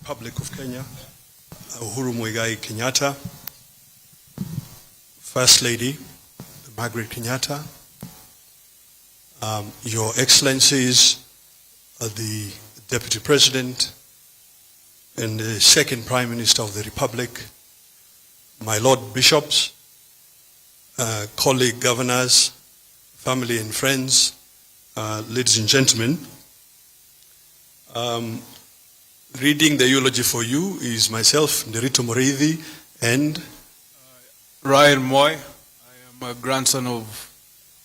Republic of Kenya, Uhuru Muigai Kenyatta, First Lady, Margaret Kenyatta, Your Excellencies, the Deputy President, and the Second Prime Minister of the Republic, my Lord Bishops, colleague governors, family and friends, ladies and gentlemen. Reading the eulogy for you is myself, Nderitu Mureithi, and Ryan Mwai. I am a grandson of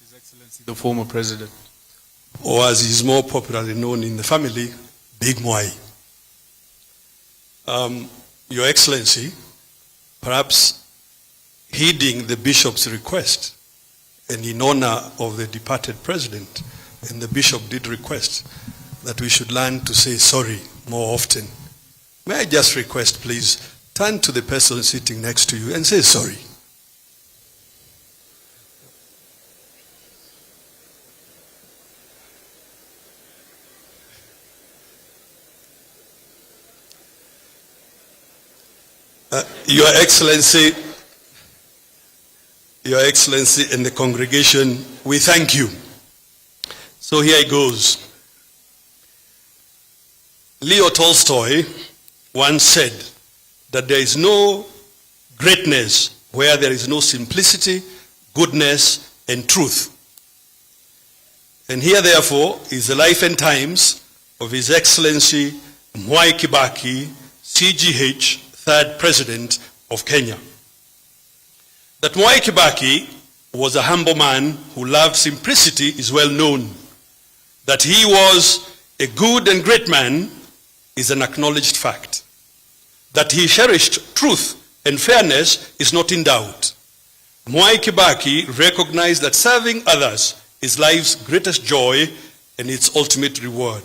His Excellency, the former President. Or as he is more popularly known in the family, Big Mwai. Your Excellency, perhaps heeding the Bishop's request, and in honor of the departed President, and the Bishop did request that we should learn to say sorry more often. May I just request, please, turn to the person sitting next to you and say sorry. Your Excellency, and the congregation, we thank you. So here it goes. Leo Tolstoy once said that there is no greatness where there is no simplicity, goodness, and truth. And here, therefore, is the life and times of His Excellency Mwai Kibaki, CGH, third President of Kenya. That Mwai Kibaki was a humble man who loved simplicity is well known. That he was a good and great man is an acknowledged fact. That he cherished truth and fairness is not in doubt. Mwai Kibaki recognized that serving others is life's greatest joy and its ultimate reward.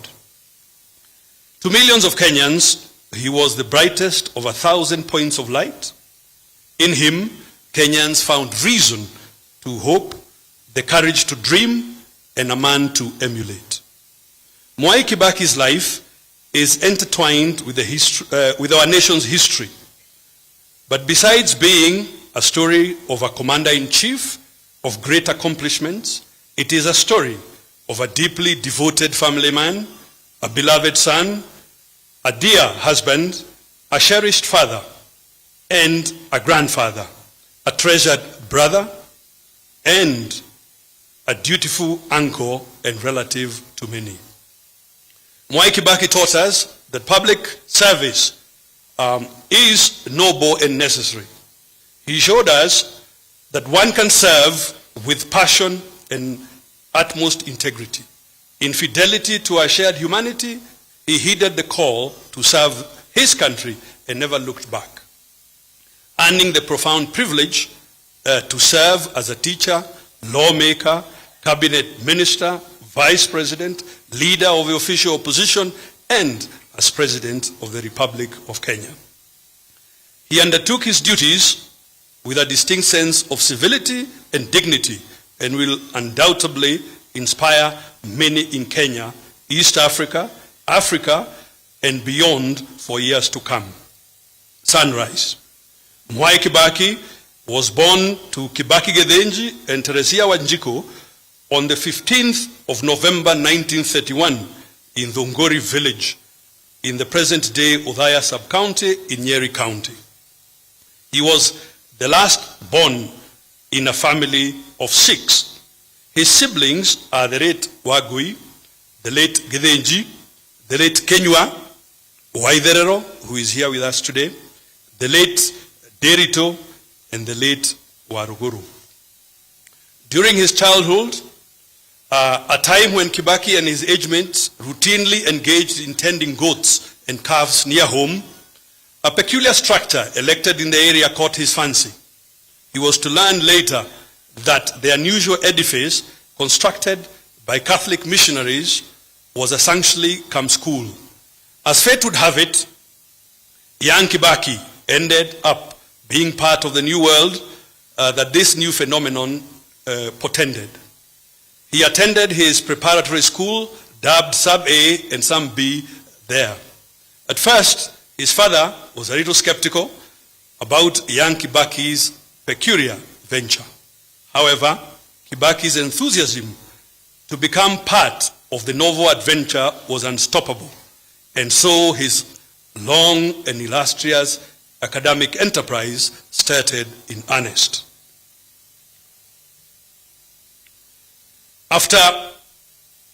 To millions of Kenyans, he was the brightest of 1,000 points of light. In him, Kenyans found reason to hope, the courage to dream, and a man to emulate. Mwai Kibaki's life is intertwined with our nation's history. But besides being a story of a commander-in-chief of great accomplishments, it is a story of a deeply devoted family man, a beloved son, a dear husband, a cherished father, and a grandfather, a treasured brother, and a dutiful uncle and relative to many. Mwai Kibaki taught us that public service is noble and necessary. He showed us that one can serve with passion and utmost integrity. In fidelity to our shared humanity, he heeded the call to serve his country and never looked back. Earning the profound privilege to serve as a teacher, lawmaker, cabinet minister, vice president, leader of the official opposition, and as president of the Republic of Kenya. He undertook his duties with a distinct sense of civility and dignity, and will undoubtedly inspire many in Kenya, East Africa, Africa, and beyond for years to come. Sunrise. Mwai Kibaki was born to Kibaki Gethenji and Teresia Wanjiku on the 15th of November 1931 in Thongori village in the present-day Othaya sub-county in Nyeri County. He was the last born in a family of 6. His siblings are the late Wagui, the late Gethenji, the late Kenywa Waitherero, who is here with us today, the late Nderitu, and the late Waruguru. During his childhood, a time when Kibaki and his age mates routinely engaged in tending goats and calves near home, a peculiar structure erected in the area caught his fancy. He was to learn later that the unusual edifice constructed by Catholic missionaries was a sanctuary cum school. As fate would have it, young Kibaki ended up being part of the new world that this new phenomenon portended. He attended his preparatory school, dubbed Sub A and Sub B there. At first, His father was a little skeptical about young Kibaki's peculiar venture. However, Kibaki's enthusiasm to become part of the novel adventure was unstoppable, and so his long and illustrious academic enterprise started in earnest. After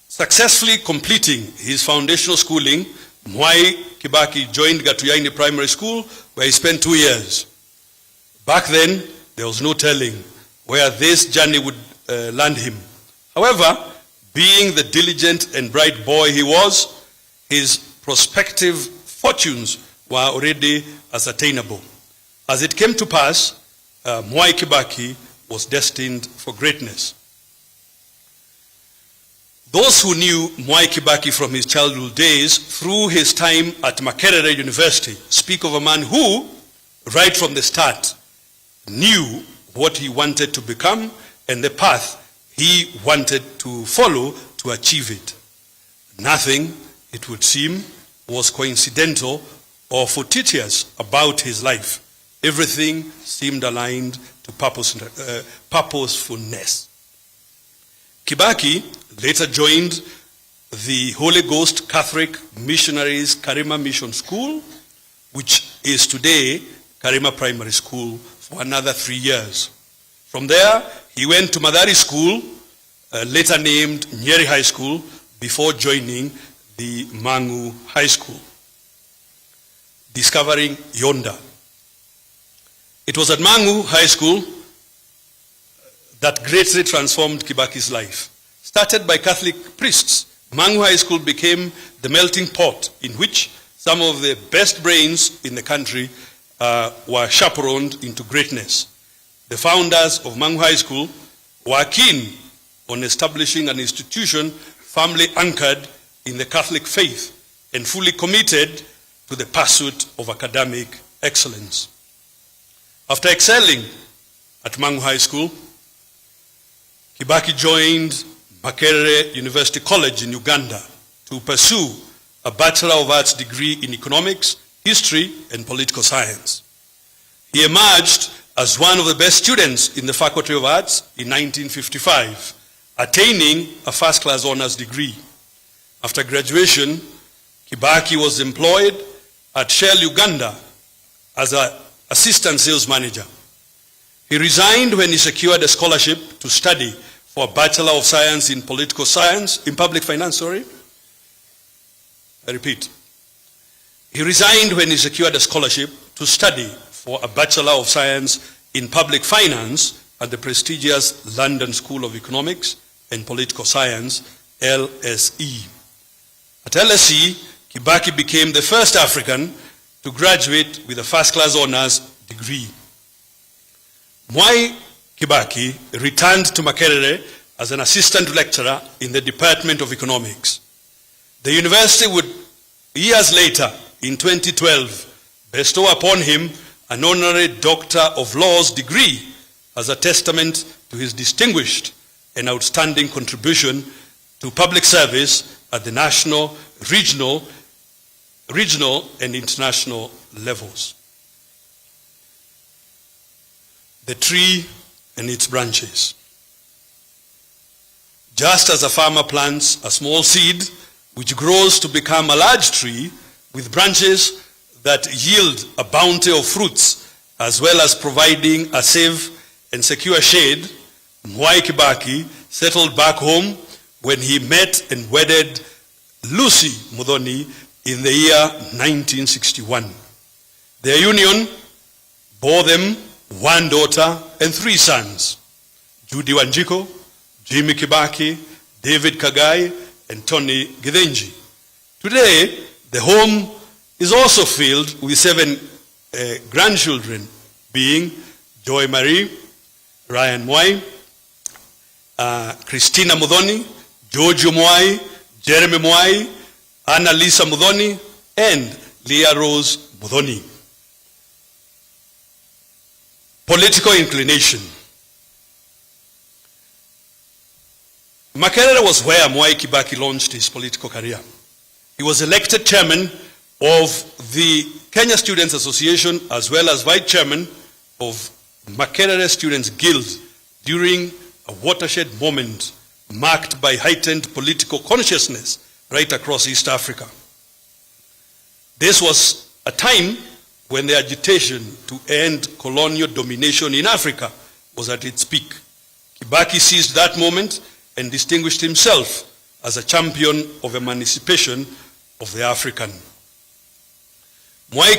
successfully completing his foundational schooling, Mwai Kibaki joined Gatuyaini Primary School, where he spent 2 years. Back then, there was no telling where this journey would land him. However, being the diligent and bright boy he was, his prospective fortunes were already ascertainable. As it came to pass, Mwai Kibaki was destined for greatness. Those who knew Mwai Kibaki from his childhood days through his time at Makerere University speak of a man who, right from the start, knew what he wanted to become and the path he wanted to follow to achieve it. Nothing, it would seem, was coincidental or fortuitous about his life. Everything seemed aligned to purposefulness. Kibaki later joined the Holy Ghost Catholic Missionaries Karima Mission School, which is today Karima Primary School, for another 3 years. From there, he went to Madari School, later named Nyeri High School, before joining the Mangu High School, discovering Yonda. It was at Mangu High School that greatly transformed Kibaki's life. Started by Catholic priests, Mangu High School became the melting pot in which some of the best brains in the country were chaperoned into greatness. The founders of Mangu High School were keen on establishing an institution firmly anchored in the Catholic faith and fully committed to the pursuit of academic excellence. After excelling at Mangu High School, Kibaki joined Makerere University College in Uganda to pursue a Bachelor of Arts degree in economics, history, and political science. He emerged as one of the best students in the Faculty of Arts in 1955, attaining a first-class honors degree. After graduation, Kibaki was employed at Shell Uganda as an assistant sales manager. He resigned when he secured a scholarship to study for a Bachelor of Science in Political Science, in Public Finance, I repeat. He resigned when he secured a scholarship to study for a Bachelor of Science in Public Finance at the prestigious London School of Economics and Political Science, LSE. At LSE, Kibaki became the first African to graduate with a first-class honors degree. Mwai Kibaki returned to Makerere as an assistant lecturer in the Department of Economics. The university would, years later, in 2012, bestow upon him an honorary Doctor of Laws degree as a testament to his distinguished and outstanding contribution to public service at the national, regional, and international levels. The tree and its branches. Just as a farmer plants a small seed which grows to become a large tree with branches that yield a bounty of fruits as well as providing a safe and secure shade, Mwai Kibaki settled back home when he met and wedded Lucy Muthoni in the year 1961. Their union bore them one daughter and 3 sons, Judy Wanjiko, Jimmy Kibaki, David Kagai, and Tony Githinji. Today, the home is also filled with 7 grandchildren, being Joy Marie, Ryan Mwai, Christina Muthoni, Giorgio Mwai, Jeremy Mwai, Anna Lisa Muthoni, and Leah Rose Muthoni. Political inclination. Makerere was where Mwai Kibaki launched his political career. He was elected chairman of the Kenya Students Association, as well as vice chairman of Makerere Students Guild during a watershed moment marked by heightened political consciousness right across East Africa. This was a time when the agitation to end colonial domination in Africa was at its peak. Kibaki seized that moment and distinguished himself as a champion of emancipation of the African. Mwai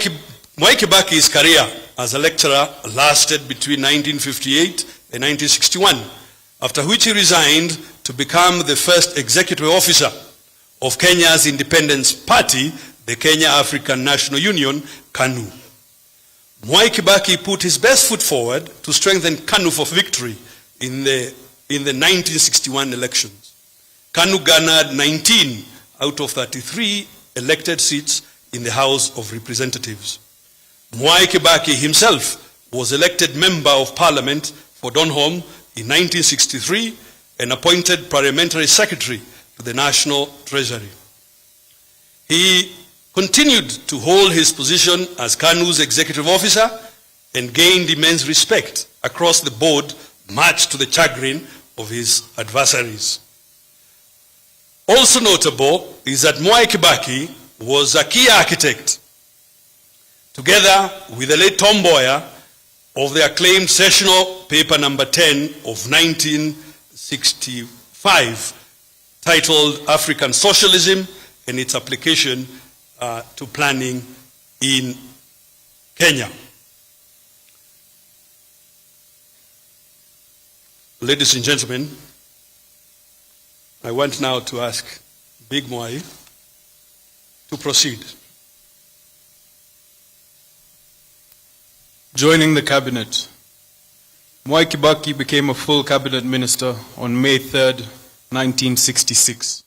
Kibaki's career as a lecturer lasted between 1958 and 1961, after which he resigned to become the first executive officer of Kenya's independence party, the Kenya African National Union, KANU. Mwai Kibaki put his best foot forward to strengthen KANU for victory in the 1961 elections. KANU garnered 19 out of 33 elected seats in the House of Representatives. Mwai Kibaki himself was elected Member of Parliament for Donholm in 1963 and appointed Parliamentary Secretary to the National Treasury. He continued to hold his position as KANU's executive officer and gained immense respect across the board, much to the chagrin of his adversaries. Also notable is that Mwai Kibaki was a key architect, together with the late Tom Mboya, of the acclaimed sessional paper number 10 of 1965, titled African Socialism and its Application to Planning in Kenya. Ladies and gentlemen, I want now to ask Big Mwai to proceed. Joining the cabinet, Mwai Kibaki became a full cabinet minister on May 3rd, 1966.